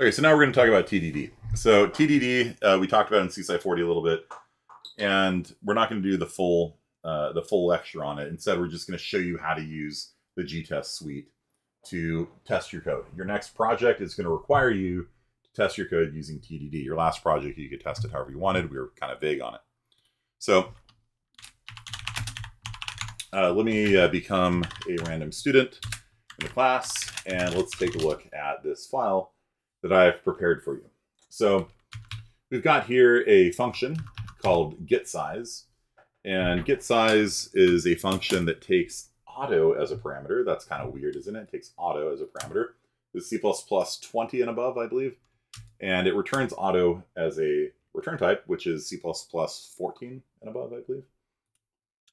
Okay, so now we're going to talk about TDD. So TDD, we talked about in CSI 40 a little bit, and we're not going to do the full lecture on it. Instead, we're just going to show you how to use the Gtest suite to test your code. Your next project is going to require you to test your code using TDD. Your last project, you could test it however you wanted. We were kind of vague on it. So let me become a random student in the class, and let's take a look at this file that I've prepared for you. So we've got here a function called getSize, and getSize is a function that takes auto as a parameter. That's kind of weird, isn't it? It takes auto as a parameter. It's C++ 20 and above, I believe, and it returns auto as a return type, which is C++ 14 and above, I believe.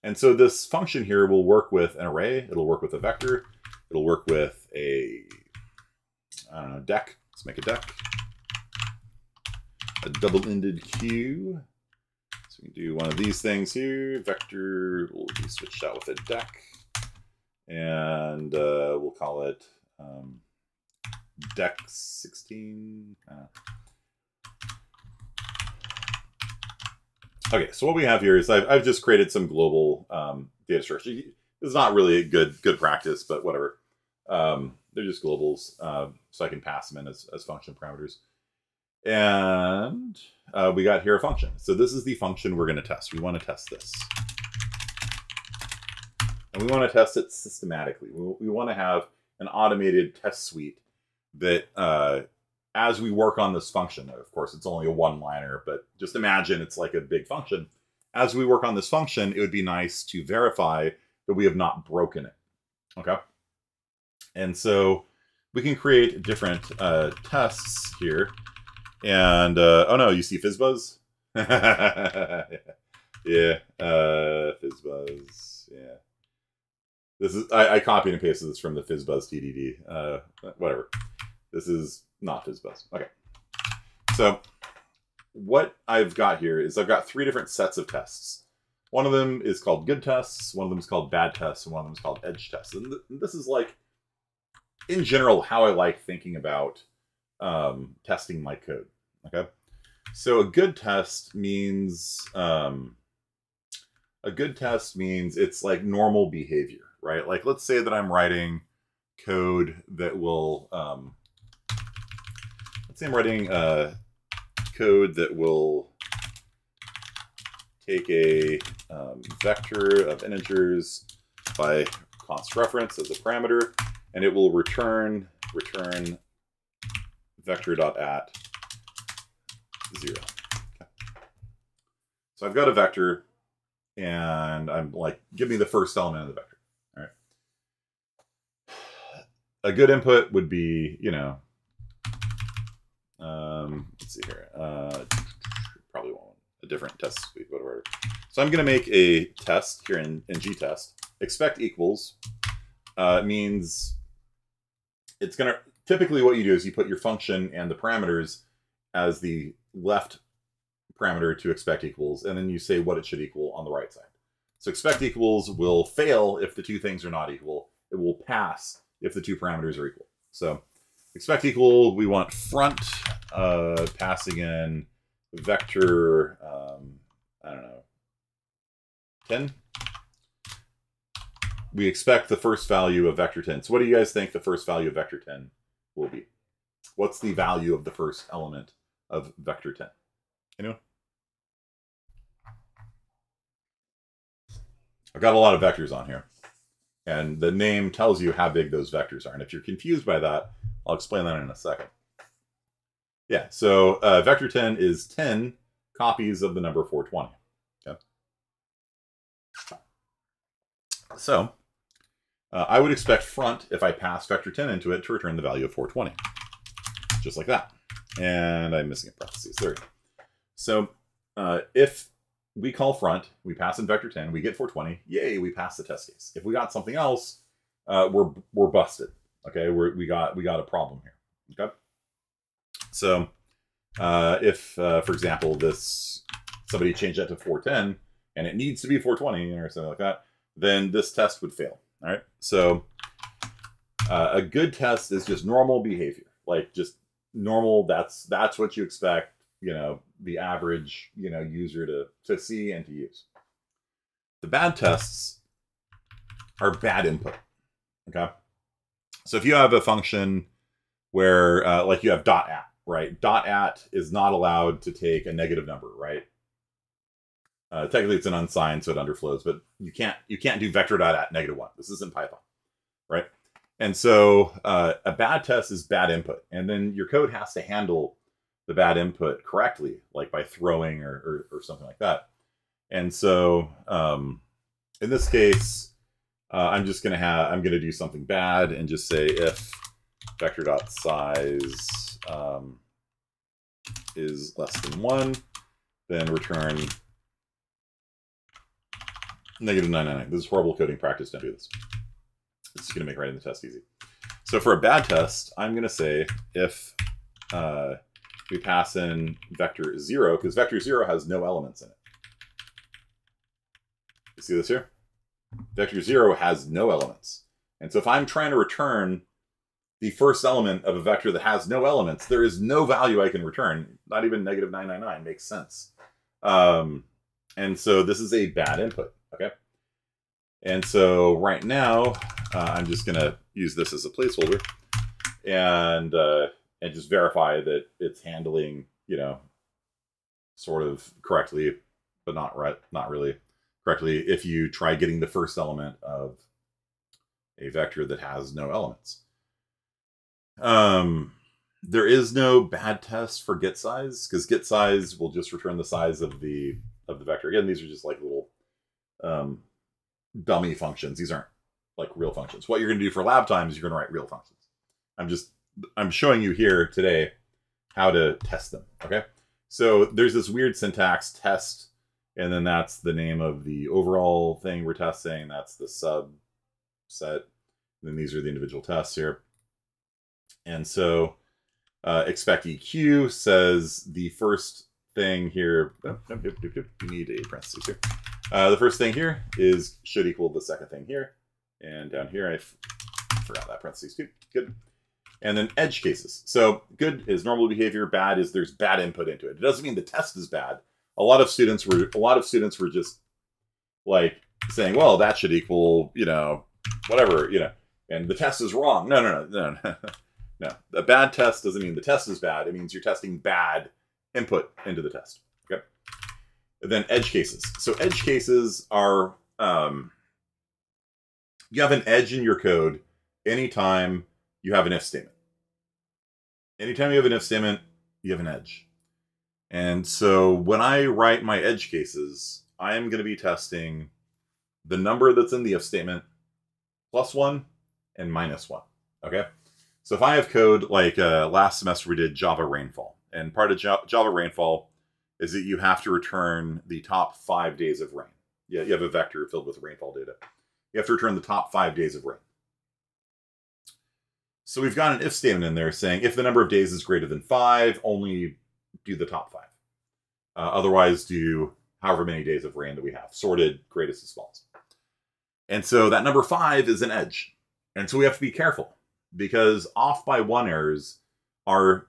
And so this function here will work with an array. It'll work with a vector. It'll work with a, I don't know, deck. Let's make a deck. A double-ended queue. So we can do one of these things here. Vector will be switched out with a deck. And we'll call it deck 16. Okay, so what we have here is I've just created some global data structure. It's not really a good practice, but whatever. They're just globals, so I can pass them in as function parameters. And we got here a function. So this is the function we're going to test. We want to test this. And we want to test it systematically. We want to have an automated test suite that, as we work on this function, of course, it's only a one-liner, but just imagine it's like a big function. As we work on this function, it would be nice to verify that we have not broken it. Okay? And so we can create different tests here. And, oh no, you see FizzBuzz? Yeah, FizzBuzz, yeah. This is, I copied and pasted this from the FizzBuzz TDD. Whatever. This is not FizzBuzz. Okay. So what I've got here is I've got three different sets of tests. One of them is called good tests, one of them is called bad tests, and one of them is called edge tests. And this is like, in general, how I like thinking about testing my code. Okay, so a good test means it's like normal behavior, right? Like let's say that I'm writing code that will let's say I'm writing code that will take a vector of integers by const reference as a parameter, and it will return vector.at 0. Okay. So I've got a vector, and I'm like, give me the first element of the vector. All right. A good input would be, you know, let's see here. Probably want a different test suite, whatever. So I'm going to make a test here in Gtest. Expect equals means it's going to, typically what you do is you put your function and the parameters as the left parameter to expect equals, and then you say what it should equal on the right side. So expect equals will fail if the two things are not equal. It will pass if the two parameters are equal. So expect equal, we want front passing in vector, I don't know, 10. We expect the first value of vector 10. So what do you guys think the first value of vector 10 will be? What's the value of the first element of vector 10? Anyone? I've got a lot of vectors on here, and the name tells you how big those vectors are. And if you're confused by that, I'll explain that in a second. Yeah, so vector 10 is 10 copies of the number 420. Okay. So I would expect front, if I pass vector 10 into it, to return the value of 420. Just like that. And I'm missing a parentheses. There we go. So if we call front, we pass in vector 10, we get 420, yay, we pass the test case. If we got something else, we're busted. Okay, we got a problem here. Okay. So if for example somebody changed that to 410 and it needs to be 420 or something like that, then this test would fail. All right. So a good test is just normal behavior, like just normal. That's what you expect, the average, user to see and to use. The bad tests are bad input. Okay. So if you have a function where, like you have .at, right? .at is not allowed to take a negative number, right? Technically, it's an unsigned, so it underflows, but you can't do vector.at -1. This isn't Python, right? And so a bad test is bad input, and then your code has to handle the bad input correctly, like by throwing or something like that. And so in this case, I'm gonna do something bad and just say if vector.size is less than 1, then return -999. This is horrible coding practice. Don't do this. It's going to make writing the test easy. So for a bad test, I'm going to say if we pass in vector 0, because vector 0 has no elements in it. You see this here? Vector 0 has no elements. And so if I'm trying to return the first element of a vector that has no elements, there is no value I can return. Not even -999 makes sense. And so this is a bad input. Okay. And so right now, I'm just going to use this as a placeholder and just verify that it's handling, sort of correctly, but not really correctly if you try getting the first element of a vector that has no elements. There is no bad test for get size, because get size will just return the size of the vector. Again, these are just like little dummy functions. These aren't like real functions. What you're going to do for lab time is you're going to write real functions. I'm showing you here today how to test them. Okay. So there's this weird syntax test, and then that's the name of the overall thing we're testing. That's the subset. And then these are the individual tests here. And so expect EQ says the first thing here, you need a parentheses here. The first thing here should equal the second thing here. And down here, I forgot that parentheses too. Good. And then edge cases. So good is normal behavior. Bad is there's bad input into it. It doesn't mean the test is bad. A lot of students were just like saying, well, that should equal, whatever, and the test is wrong. No. No. A bad test doesn't mean the test is bad. It means you're testing bad input into the test. Okay. And then edge cases. So edge cases are, you have an edge in your code anytime you have an if statement. Anytime you have an if statement, you have an edge. And so when I write my edge cases, I am going to be testing the number that's in the if statement +1 and -1. Okay. So if I have code like last semester we did Java rainfall, and part of Java rainfall is that you have to return the top 5 days of rain. Yeah, you have a vector filled with rainfall data. You have to return the top 5 days of rain. So we've got an if statement in there saying if the number of days is greater than 5, only do the top 5. Otherwise, do however many days of rain that we have, sorted greatest to smallest. And so that number 5 is an edge. And so we have to be careful, because off by 1 errors are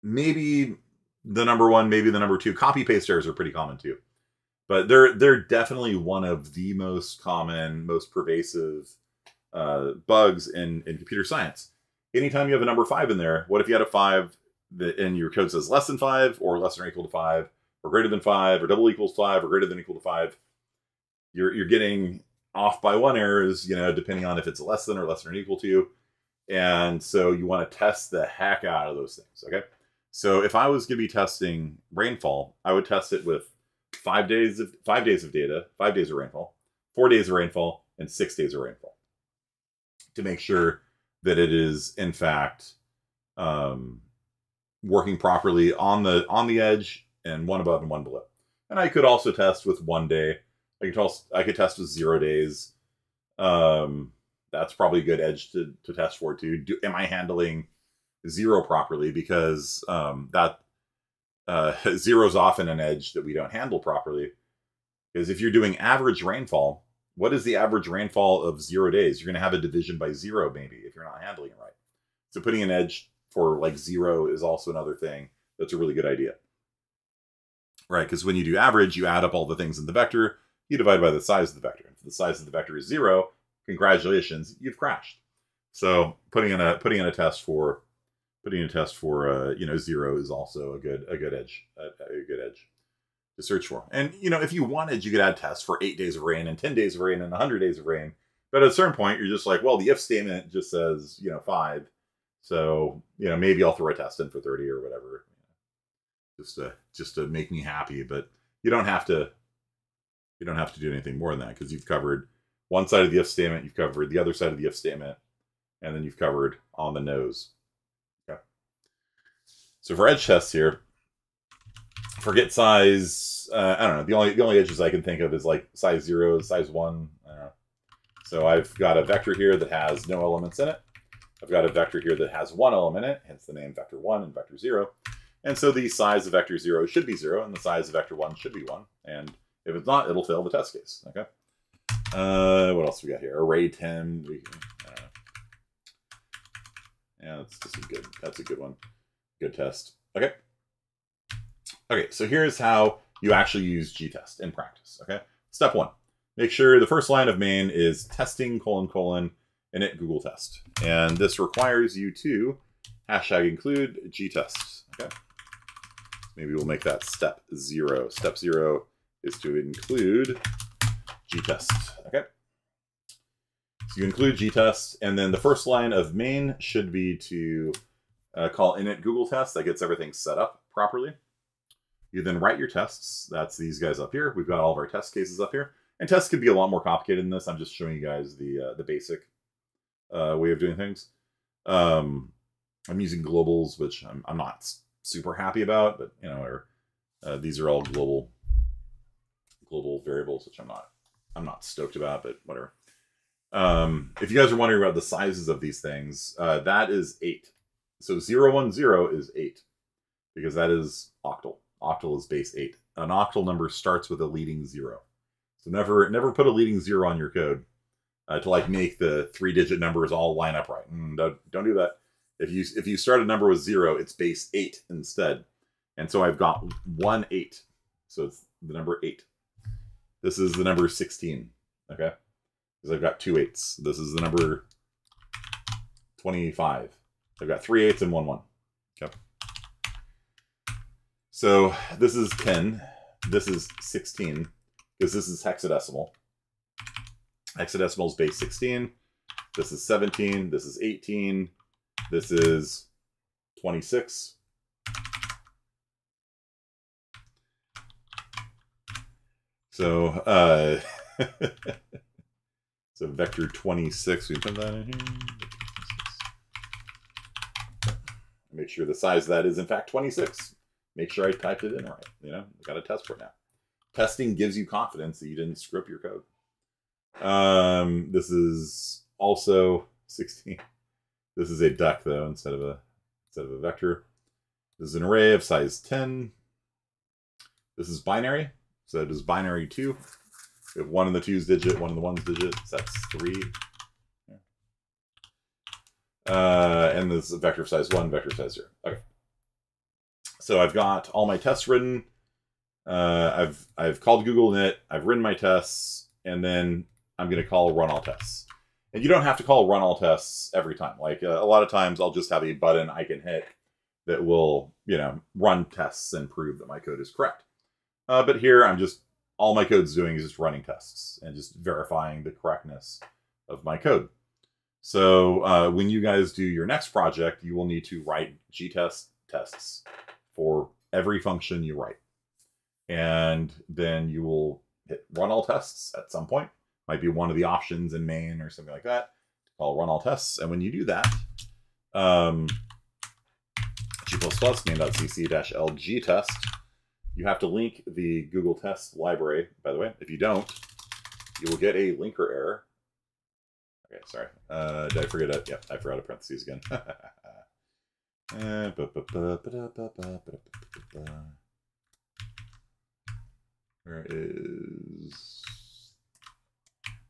maybe the number 1, maybe the number 2. Copy paste errors are pretty common too. But they're definitely one of the most common, most pervasive bugs in computer science. Anytime you have a number 5 in there, what if you had a 5 and your code says less than 5 or less than or equal to 5 or greater than 5 or double equals 5 or greater than equal to 5? You're getting off by 1 errors, depending on if it's less than or equal to. And so you want to test the heck out of those things. Okay. So if I was going to be testing rainfall, I would test it with 5 days of data, 5 days of rainfall, 4 days of rainfall, and 6 days of rainfall, to make sure that it is in fact working properly on the edge, and 1 above and 1 below. And I could also test with 1 day. I could test with 0 days. That's probably a good edge to test for too. Am I handling 0 properly? Because 0 is often an edge that we don't handle properly. Because if you're doing average rainfall, what is the average rainfall of 0 days? You're going to have a division by 0 maybe if you're not handling it right. So putting an edge for like 0 is also another thing that's a really good idea. Right, because when you do average, you add up all the things in the vector, you divide by the size of the vector. If the size of the vector is 0, congratulations, you've crashed. So putting in a test for 0 is also a good edge to search for. And if you wanted, you could add tests for 8 days of rain and 10 days of rain and 100 days of rain. But at a certain point, you're just like, well, the if statement just says 5, so maybe I'll throw a test in for 30 or whatever, just to make me happy. But you don't have to do anything more than that, because you've covered one side of the if statement, you've covered the other side of the if statement, and then you've covered on the nose. Okay. So for edge tests here, forget size. I don't know. The only edges I can think of is like size 0, size 1. I don't know. So I've got a vector here that has no elements in it. I've got a vector here that has 1 element in it, hence the name vector 1 and vector 0. And so the size of vector 0 should be 0, and the size of vector 1 should be 1. And if it's not, it'll fail the test case. Okay. What else we got here? Array 10. Yeah, that's a good one. Good test. Okay. Okay, so here's how you actually use Gtest in practice. Okay. Step 1. Make sure the first line of main is testing : init Google test. And this requires you to #include Gtest. Okay. Maybe we'll make that step 0. Step 0 is to include Gtest. Okay. So you include Gtest, and then the first line of main should be to call init Google test. That gets everything set up properly. You then write your tests. That's these guys up here. We've got all of our test cases up here. And tests could be a lot more complicated than this. I'm just showing you guys the basic way of doing things. I'm using globals, which I'm not super happy about, but these are all global variables, which I'm not stoked about, but whatever. If you guys are wondering about the sizes of these things, that is 8. So 010 is 8, because that is octal. Octal is base 8. An octal number starts with a leading 0. So never put a leading 0 on your code to like make the 3-digit numbers all line up right. Don't do that. If you start a number with 0, it's base 8 instead. And so I've got 1 8. So it's the number 8. This is the number 16. Okay? Because I've got 2 8s. This is the number 25. I've got 3 8s and 1 1. Okay. So this is 10. This is 16. Because this is hexadecimal. Hexadecimal is base 16. This is 17. This is 18. This is 26. So, so vector 26, we put that in here. Make sure the size of that is in fact 26. Make sure I typed it in right. I got a test for it now. Testing gives you confidence that you didn't screw up your code. This is also 16. This is a duck though, instead of a vector. This is an array of size 10. This is binary. So it is binary 2. We have 1 in the 2's digit, 1 in the 1's digit. So that's 3. And this is a vector of size 1, vector of size 0. Okay. So I've got all my tests written. I've called Google init. I've written my tests, and then I'm going to call run all tests. And you don't have to call run all tests every time. Like a lot of times, I'll just have a button I can hit that will, run tests and prove that my code is correct. But here, all my code's doing is just running tests and just verifying the correctness of my code. So when you guys do your next project, you will need to write Gtest tests for every function you write. And then you will hit run all tests at some point. Might be one of the options in main or something like that. Call run all tests. And when you do that, G++ main.cc-l Gtest, you have to link the Google test library. By the way, if you don't, you will get a linker error. Okay, sorry. Did I forget it? Yep, I forgot a parentheses again. Where is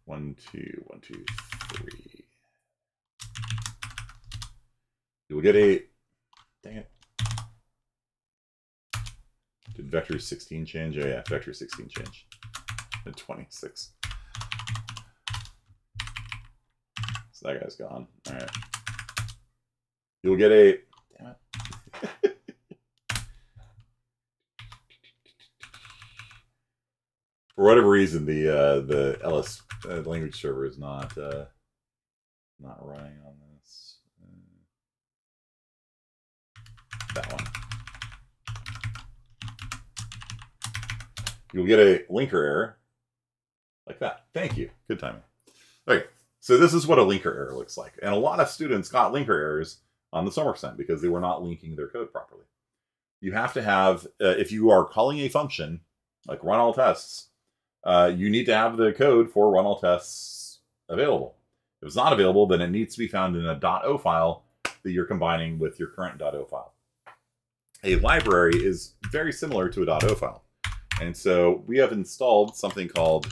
1 2 1 2 3? You will get a, dang it. Did vector 16 change? Oh yeah, vector 16 change. And 26. So that guy's gone. All right. You'll get a, damn it. For whatever reason, the LS language server is not running on this. That one. You'll get a linker error like that. Thank you. Good timing. Okay, so this is what a linker error looks like. And a lot of students got linker errors on the summer exam because they were not linking their code properly. You have to have, if you are calling a function, like run all tests, you need to have the code for run all tests available. If it's not available, then it needs to be found in a .o file that you're combining with your current .o file. A library is very similar to a .o file. And so we have installed something called,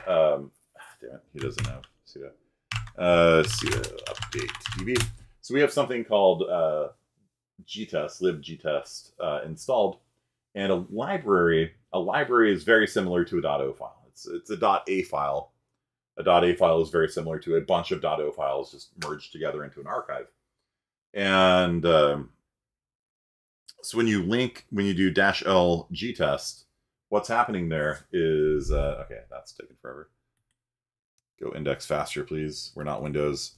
damn it, he doesn't know sudo update db. So we have something called Gtest, libgtest installed. And a library is very similar to a .o file. It's a .a file. A .a file is very similar to a bunch of .o files just merged together into an archive. And so when you do -l gtest, what's happening there is, okay, that's taking forever. Go index faster, please. We're not Windows.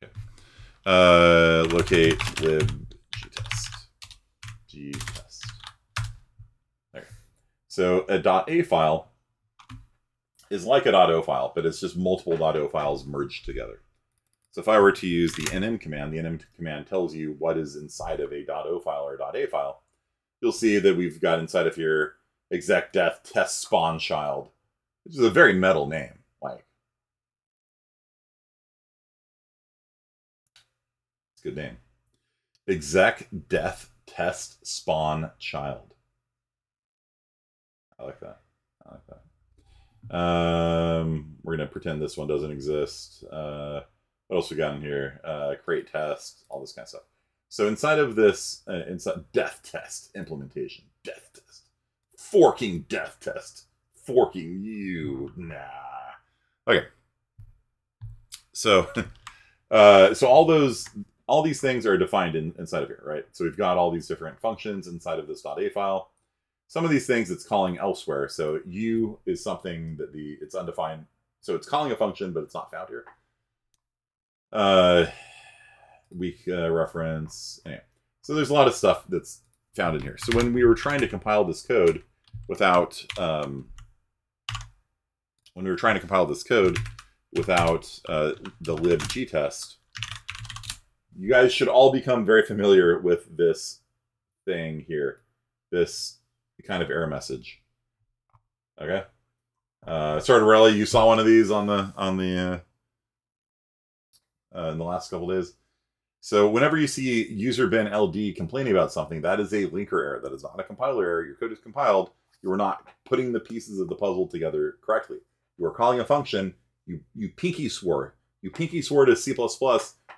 Okay. Locate lib gtest. There. So a .a file is like a .o file, but it's just multiple .o files merged together. So if I were to use the nm command, the nm command tells you what is inside of a .o file or .a file. You'll see that we've got inside of here exec death test spawn child, which is a very metal name. Like, it's a good name. Exec death test spawn child. I like that. I like that. We're gonna pretend this one doesn't exist. What else we got in here? Create test, all this kind of stuff. So inside of this, inside death test implementation, death test, forking death test, forking you, nah. Okay. So, so all these things are defined inside of here, right? So we've got all these different functions inside of this .a file. Some of these things it's calling elsewhere. So u is something that it's undefined. So it's calling a function, but it's not found here. Weak reference. Anyway. So there's a lot of stuff that's found in here. So when we were trying to compile this code without, the lib gtest, you guys should all become very familiar with this thing here. This kind of error message. Okay. Sartorelli, you saw one of these in the last couple days. So whenever you see user bin ld complaining about something, that is a linker error. That is not a compiler error. Your code is compiled. You are not putting the pieces of the puzzle together correctly. You are calling a function. You pinky swore. You pinky swore to C++.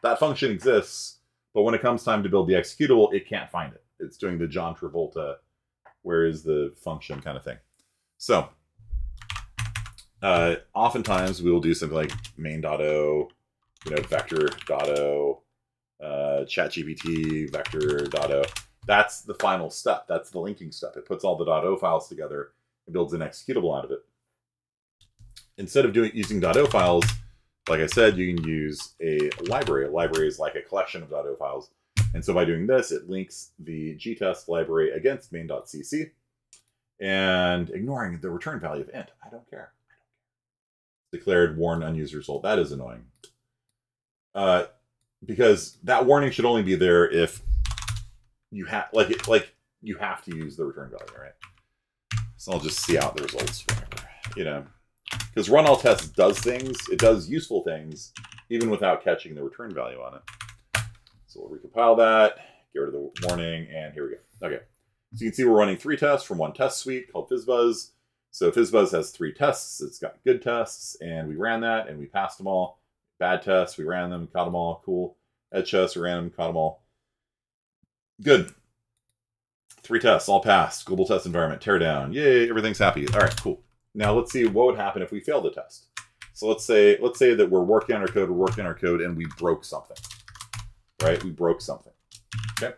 That function exists, but when it comes time to build the executable, it can't find it. It's doing the John Travolta, where is the function kind of thing. So oftentimes we will do something like main.o, vector.o, ChatGPT, vector.o. That's the final step. That's the linking step. It puts all the .o files together and builds an executable out of it. Instead of using .o files, like I said, you can use a library. A library is like a collection of .o files. And so by doing this, it links the gtest library against main.cc and ignoring the return value of int. I don't care. Declared warn unused result. That is annoying. Because that warning should only be there if you have you have to use the return value, right? So I'll just see out the results, whatever, because run all tests does things. It does useful things even without catching the return value on it. So we'll recompile that, get rid of the warning, and here we go. Okay. So you can see we're running 3 tests from one test suite called FizzBuzz. So FizzBuzz has 3 tests. It's got good tests, and we ran that, and we passed them all. Bad tests, we ran them, caught them all. Cool. Edge tests, we ran them, caught them all. Good. 3 tests, all passed. Global test environment, tear down. Yay, everything's happy. All right, cool. Now let's see what would happen if we failed the test. So let's say that we're working on our code, and we broke something. Right? We broke something. Okay?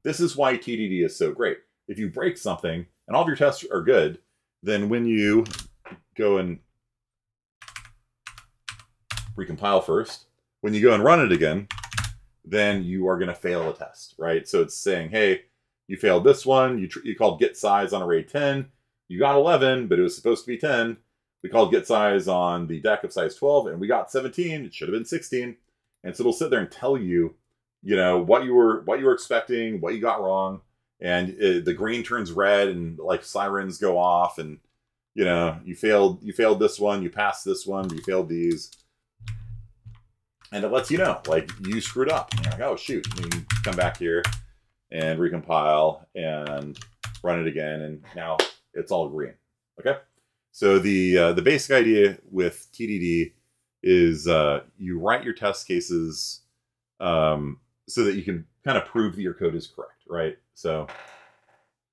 This is why TDD is so great. If you break something, and all of your tests are good, then when you go and recompile first, when you go and run it again, then you are going to fail a test, right? So it's saying, hey, you failed this one. You called get size on array 10. You got 11, but it was supposed to be 10. We called get size on the deck of size 12, and we got 17. It should have been 16. And so it'll sit there and tell you, you know, what you were expecting, what you got wrong, and the green turns red, and like sirens go off, and you know, you failed this one, you passed this one, but you failed these. And it lets you know, like, you screwed up. And you're like, oh, shoot. And you come back here and recompile and run it again, and now it's all green. Okay? So the basic idea with TDD is you write your test cases so that you can kind of prove that your code is correct, right? So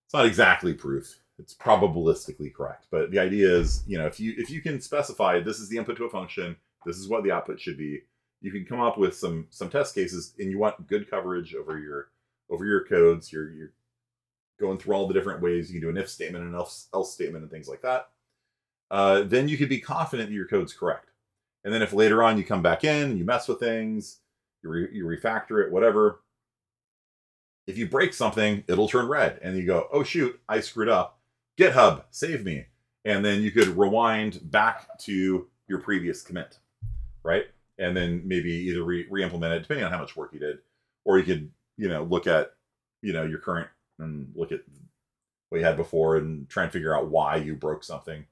it's not exactly proof. It's probabilistically correct. But the idea is, you know, if you can specify this is the input to a function, this is what the output should be, you can come up with some test cases, and you want good coverage over your codes. You're going through all the different ways. You can do an if statement, an else statement, and things like that. Then you could be confident that your code's correct. And then if later on you come back in and you mess with things, you refactor it, whatever. If you break something, it'll turn red, and you go, oh shoot, I screwed up. GitHub, save me. And then you could rewind back to your previous commit, right? And then maybe either re-implement it, depending on how much work you did. Or you could, you know, look at, you know, your current and look at what you had before and try and figure out why you broke something.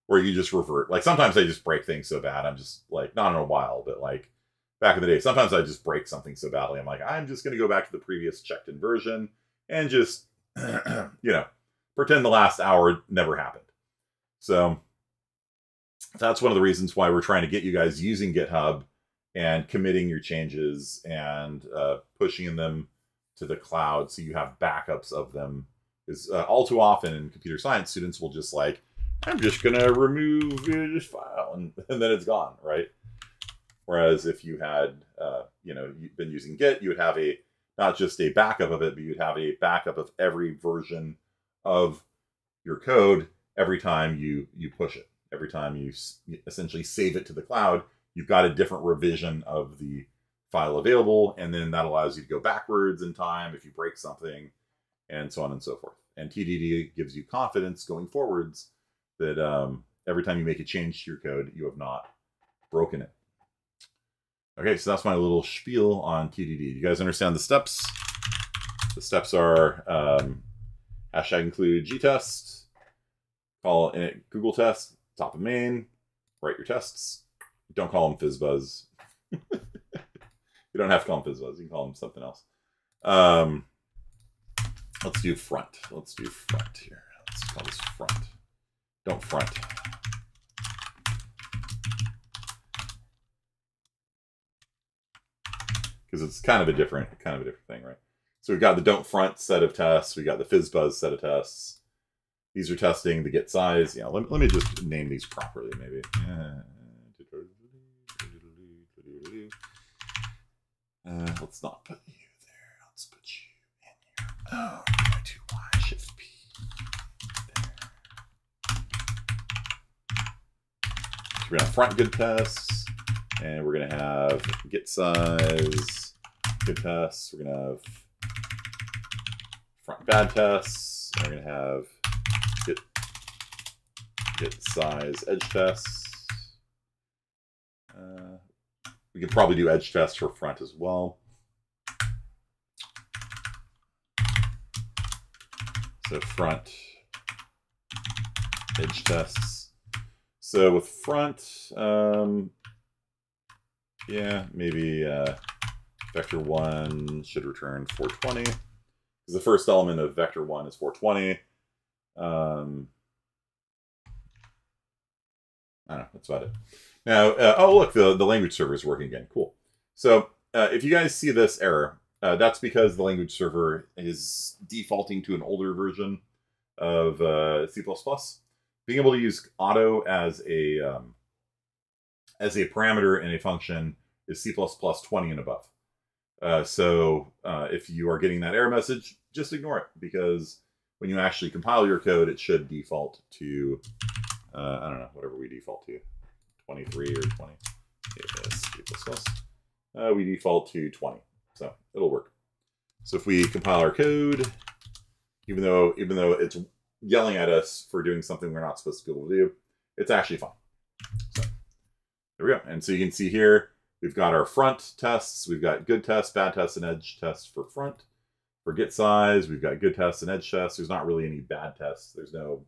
Or you just revert. Like, sometimes I just break things so bad, I'm just like, not in a while, but like back in the day, sometimes I just break something so badly, I'm like, I'm just going to go back to the previous checked-in version and just, you know, pretend the last hour never happened. So that's one of the reasons why we're trying to get you guys using GitHub and committing your changes and pushing them to the cloud so you have backups of them. Because all too often in computer science, students will just like, I'm just going to remove this file, and then it's gone, right? Whereas if you had, you know, you've been using Git, you would have not just a backup of it, but you'd have a backup of every version of your code every time you push it. Every time you essentially save it to the cloud, you've got a different revision of the file available, and then that allows you to go backwards in time if you break something, and so on and so forth. And TDD gives you confidence going forwards that every time you make a change to your code, you have not broken it. Okay, so that's my little spiel on TDD. You guys understand the steps? The steps are hashtag include Gtest, call init Google test, top of main, write your tests. Don't call them FizzBuzz. You don't have to call them FizzBuzz. You can call them something else. Let's do front. Let's do front here. Let's call this front. Don't front. Because it's kind of a different thing, right? So we've got the don't front set of tests. We got the FizzBuzz set of tests. These are testing the get size. Yeah, let me just name these properly, maybe. Let's not put you there. Let's put you in here. Oh, Y2Y Shift P. There. So we're gonna have front good tests, and we're gonna have get size good tests. We're gonna have front bad tests. And we're gonna have get size edge tests. We could probably do edge tests for front as well. So front edge tests. So with front, yeah, maybe vector 1 should return 420. because the first element of vector 1 is 420. I don't know, that's about it. Now, oh look, the language server is working again. Cool. So if you guys see this error, that's because the language server is defaulting to an older version of C++. Being able to use auto as a parameter in a function is C++ 20 and above. So if you are getting that error message, just ignore it, because when you actually compile your code, it should default to, I don't know, whatever we default to, 23 or 20. We default to 20, so it'll work. So if we compile our code, even though it's yelling at us for doing something we're not supposed to be able to do, it's actually fine. So there we go. And so you can see here, we've got our front tests. We've got good tests, bad tests, and edge tests for front. For get size, we've got good tests and edge tests. There's not really any bad tests. There's no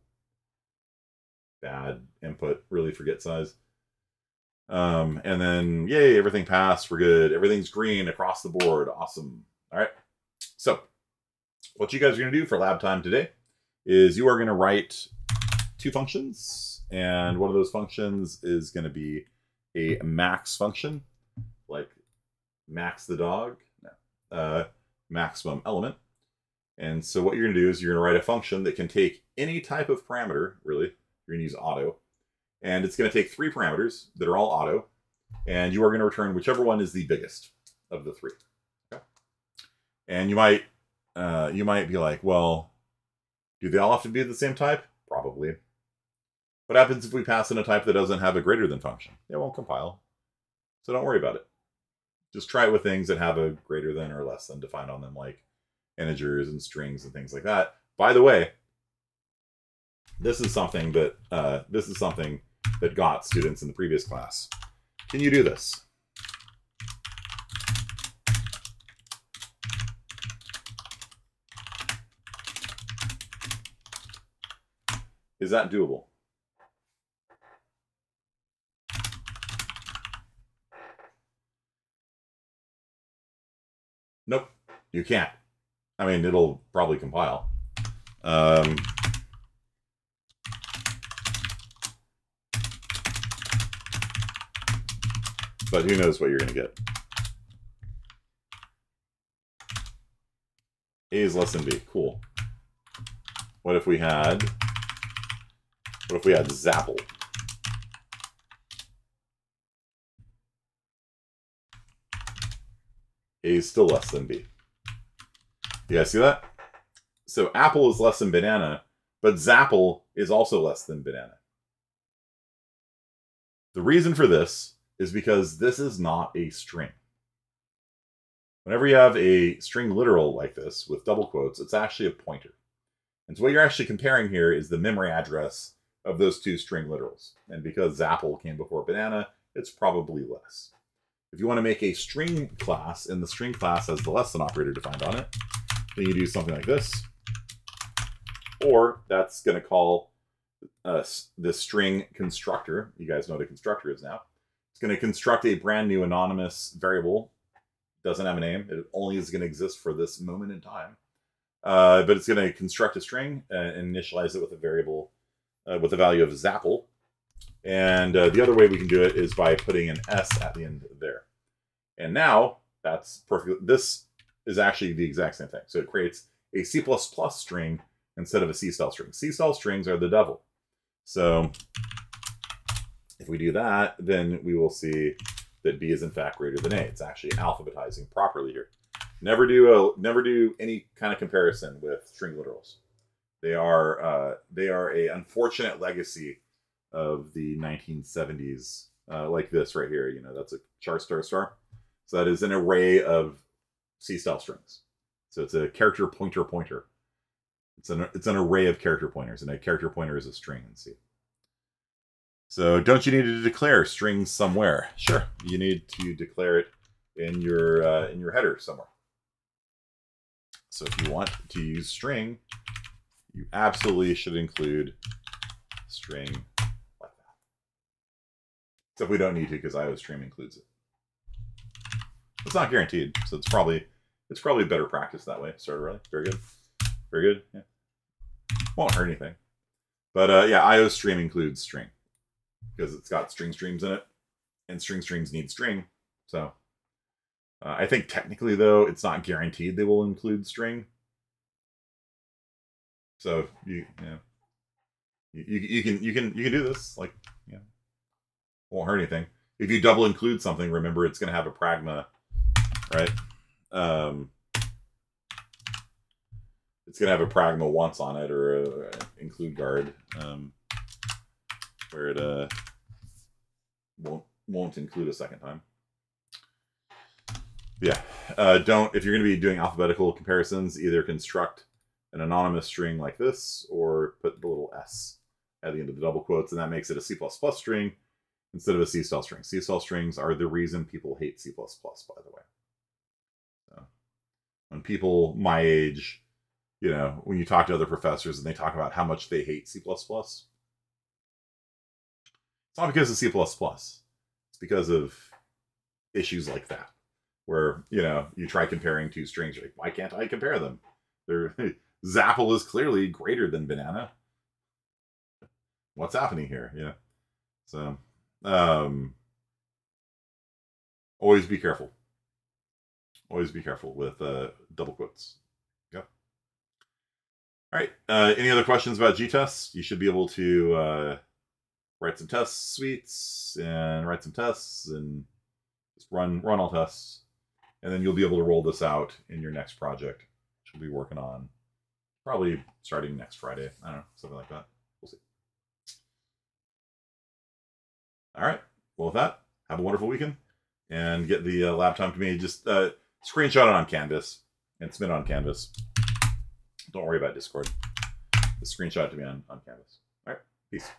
bad input really for get size. And then, yay, everything passed. We're good. Everything's green across the board. Awesome. All right. So what you guys are going to do for lab time today is you are going to write 2 functions. And one of those functions is going to be a max function, like max the dog, no, maximum element. And so what you're going to do is you're going to write a function that can take any type of parameter, really. You're going to use auto. And it's going to take 3 parameters that are all auto. And you are going to return whichever one is the biggest of the 3. Okay? And you might be like, well, do they all have to be the same type? Probably. What happens if we pass in a type that doesn't have a greater than function? It won't compile. So don't worry about it. Just try it with things that have a greater than or less than defined on them, like integers and strings and things like that. By the way, this is something that got students in the previous class. Can you do this? Is that doable? Nope, you can't. I mean, it'll probably compile. But who knows what you're going to get. A is less than B. Cool. What if we had Zapple? A is still less than B. You guys see that? So apple is less than banana, but Zapple is also less than banana. The reason for this is because this is not a string. Whenever you have a string literal like this with double quotes, it's actually a pointer. And so what you're actually comparing here is the memory address of those 2 string literals. And because Zapple came before banana, it's probably less. If you want to make a string class, and the string class has the less than operator defined on it, then you do something like this. Or that's going to call the string constructor. You guys know what a constructor is now. It's going to construct a brand new anonymous variable. Doesn't have a name. It only is going to exist for this moment in time. But it's going to construct a string and initialize it with a variable with the value of Zapple. And the other way we can do it is by putting an S at the end there. And now that's perfect. This is actually the exact same thing. So it creates a C++ string instead of a C-style string. C-style strings are the devil. So if we do that, then we will see that B is in fact greater than A. It's actually alphabetizing properly here. Never do any kind of comparison with string literals. They are a unfortunate legacy of the 1970s, like this right here. You know, that's a char star star. So that is an array of C-style strings. So it's a character pointer pointer. It's an array of character pointers, and a character pointer is a string in C. So don't you need to declare strings somewhere? Sure, you need to declare it in your header somewhere. So if you want to use string, you absolutely should include string like that. Except we don't need to because IOStream includes it. It's not guaranteed, so it's probably it's probably better practice that way. Start early. Very good. Very good. Yeah. Won't hurt anything. But yeah, IO stream includes string because it's got string streams in it, and string streams need string. So I think technically, though, it's not guaranteed they will include string. So you can do this, like, yeah, won't hurt anything. If you double include something, remember it's going to have a pragma, right? It's going to have a pragma once on it, or a include guard, where it won't include a second time. Yeah, don't, if you're going to be doing alphabetical comparisons, either construct an anonymous string like this, or put the little s at the end of the double quotes, and that makes it a C++ string instead of a C-style string. C-style strings are the reason people hate C++, by the way. So, when people my age, you know, when you talk to other professors and they talk about how much they hate C++, it's not because of C++. It's because of issues like that, where, you know, you try comparing two strings, you're like, why can't I compare them? They're Zapple is clearly greater than banana. What's happening here? Yeah. So, always be careful. Always be careful with double quotes. Yep. All right. Any other questions about Gtest? You should be able to write some test suites and write some tests and just run all tests, and then you'll be able to roll this out in your next project, which we'll be working on probably starting next Friday. I don't know, something like that. We'll see. All right. Well, with that, have a wonderful weekend, and get the lab time to me. Just screenshot it on Canvas and submit it on Canvas. Don't worry about Discord. Just screenshot it to me on Canvas. All right. Peace.